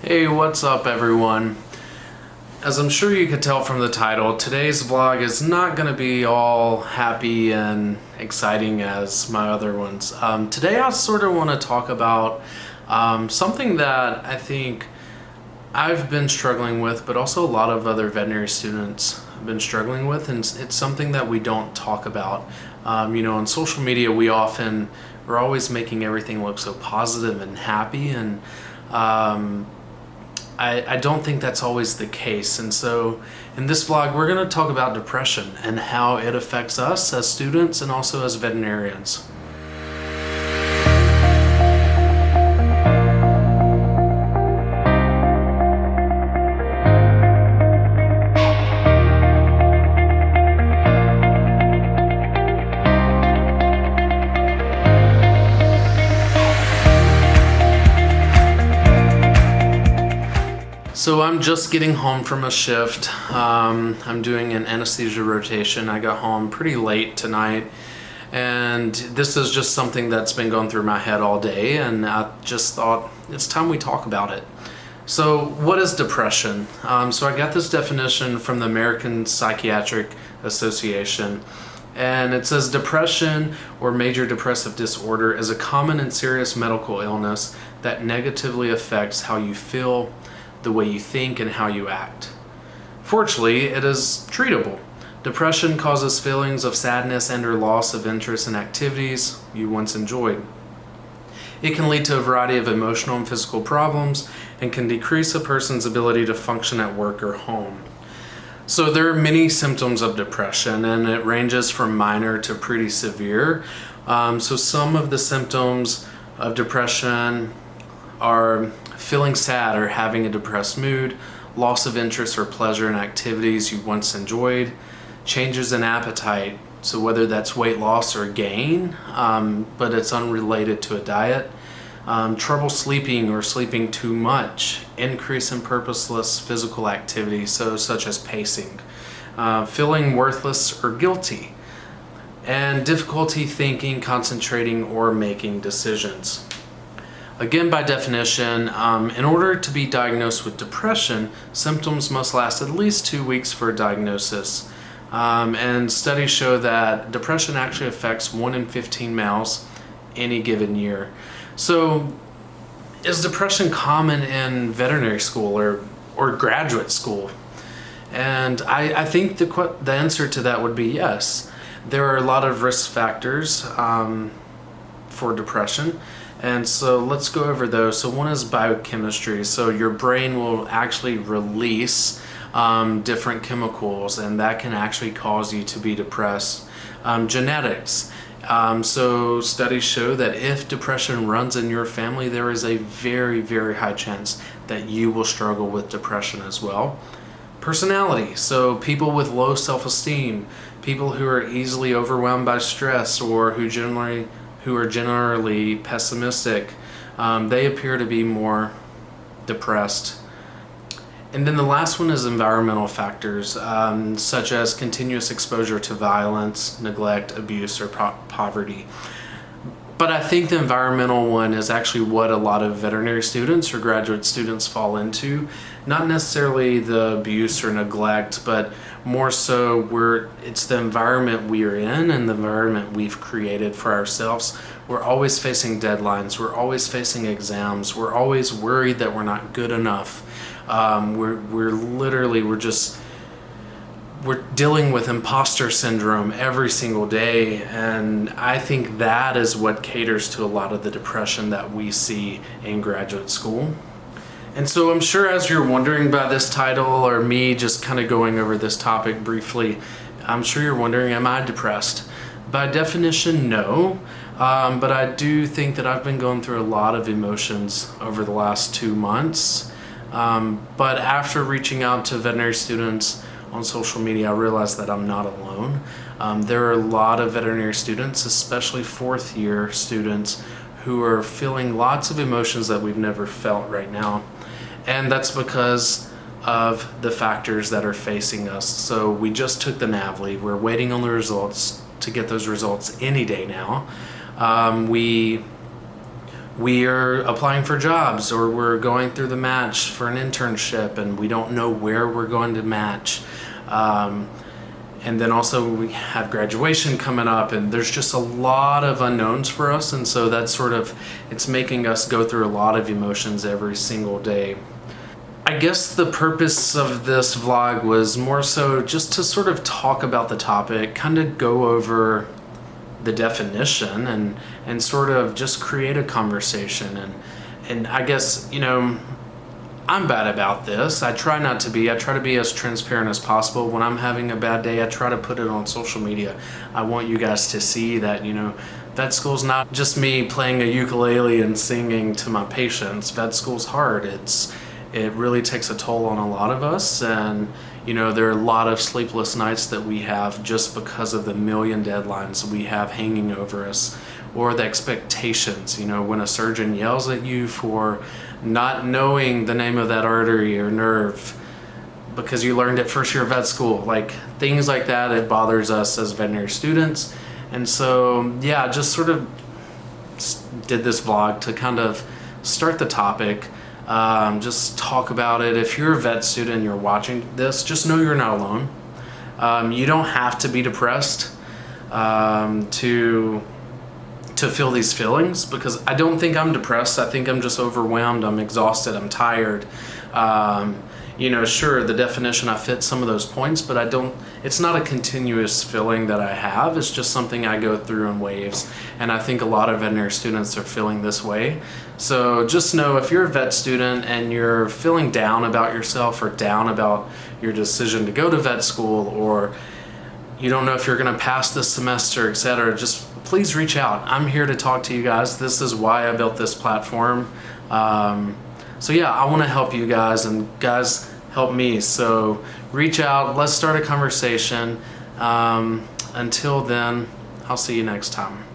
Hey, what's up everyone? As I'm sure you could tell from the title, today's vlog is not going to be all happy and exciting as my other ones. Today I sort of want to talk about something that I think I've been struggling with, but also a lot of other veterinary students have been struggling with, and it's something that we don't talk about. On social media we're always making everything look so positive and happy, and I don't think that's always the case. And so in this vlog, we're going to talk about depression and how it affects us as students and also as veterinarians. So I'm just getting home from a shift. I'm doing an anesthesia rotation. I got home pretty late tonight, and this is just something that's been going through my head all day, and I just thought it's time we talk about it. So what is depression? So I got this definition from the American Psychiatric Association, and it says depression or major depressive disorder is a common and serious medical illness that negatively affects how you feel, the way you think, and how you act. Fortunately, it is treatable. Depression causes feelings of sadness and or loss of interest in activities you once enjoyed. It can lead to a variety of emotional and physical problems and can decrease a person's ability to function at work or home. So there are many symptoms of depression, and it ranges from minor to pretty severe. So some of the symptoms of depression are feeling sad or having a depressed mood, loss of interest or pleasure in activities you once enjoyed, changes in appetite, so whether that's weight loss or gain, but it's unrelated to a diet, trouble sleeping or sleeping too much, increase in purposeless physical activity, so such as pacing, feeling worthless or guilty, and difficulty thinking, concentrating, or making decisions. Again, by definition, in order to be diagnosed with depression, symptoms must last at least 2 weeks for a diagnosis. And studies show that depression actually affects 1 in 15 males any given year. So, is depression common in veterinary school or graduate school? And I think the answer to that would be yes. There are a lot of risk factors for depression. And so let's go over those. So one is biochemistry. So your brain will actually release different chemicals, and that can actually cause you to be depressed. Genetics. So studies show that if depression runs in your family, there is a very, very high chance that you will struggle with depression as well. Personality. So people with low self-esteem, people who are easily overwhelmed by stress, or who are generally pessimistic, they appear to be more depressed. And then the last one is environmental factors, such as continuous exposure to violence, neglect, abuse, or poverty. But I think the environmental one is actually what a lot of veterinary students or graduate students fall into. Not necessarily the abuse or neglect, but more so it's the environment we are in and the environment we've created for ourselves. We're always facing deadlines, we're always facing exams, we're always worried that we're not good enough. We're dealing with imposter syndrome every single day, and I think that is what caters to a lot of the depression that we see in graduate school. And so I'm sure as you're wondering by this title, or me just kind of going over this topic briefly, I'm sure you're wondering, am I depressed? By definition, no. But I do think that I've been going through a lot of emotions over the last 2 months. But after reaching out to veterinary students on social media, I realized that I'm not alone. There are a lot of veterinary students, especially fourth year students, who are feeling lots of emotions that we've never felt right now. And that's because of the factors that are facing us. So we just took the NAVLE. We're waiting on the results to get those results any day now. We we're applying for jobs, or we're going through the match for an internship and we don't know where we're going to match. And then also we have graduation coming up, and there's just a lot of unknowns for us. And so that's it's making us go through a lot of emotions every single day. I guess the purpose of this vlog was more so just to sort of talk about the topic, kind of go over the definition and sort of just create a conversation. And I guess, I'm bad about this. I try to be as transparent as possible. When I'm having a bad day, I try to put it on social media. I want you guys to see that, vet school's not just me playing a ukulele and singing to my patients. Vet school's hard. It really takes a toll on a lot of us, and there are a lot of sleepless nights that we have just because of the million deadlines we have hanging over us, or the expectations. When a surgeon yells at you for not knowing the name of that artery or nerve because you learned it first year of vet school, like things like that, it bothers us as veterinary students. And so, yeah, just sort of did this vlog to kind of start the topic. Just talk about it. If you're a vet student and you're watching this, just know you're not alone. You don't have to be depressed to feel these feelings, because I don't think I'm depressed. I think I'm just overwhelmed. I'm exhausted. I'm tired. Sure, the definition, I fit some of those points, but it's not a continuous feeling that I have. It's just something I go through in waves. And I think a lot of veterinary students are feeling this way. So just know, if you're a vet student and you're feeling down about yourself, or down about your decision to go to vet school, or you don't know if you're going to pass this semester, etc., just please reach out. I'm here to talk to you guys. This is why I built this platform. So yeah, I want to help you guys, and guys help me. So reach out. Let's start a conversation. Until then, I'll see you next time.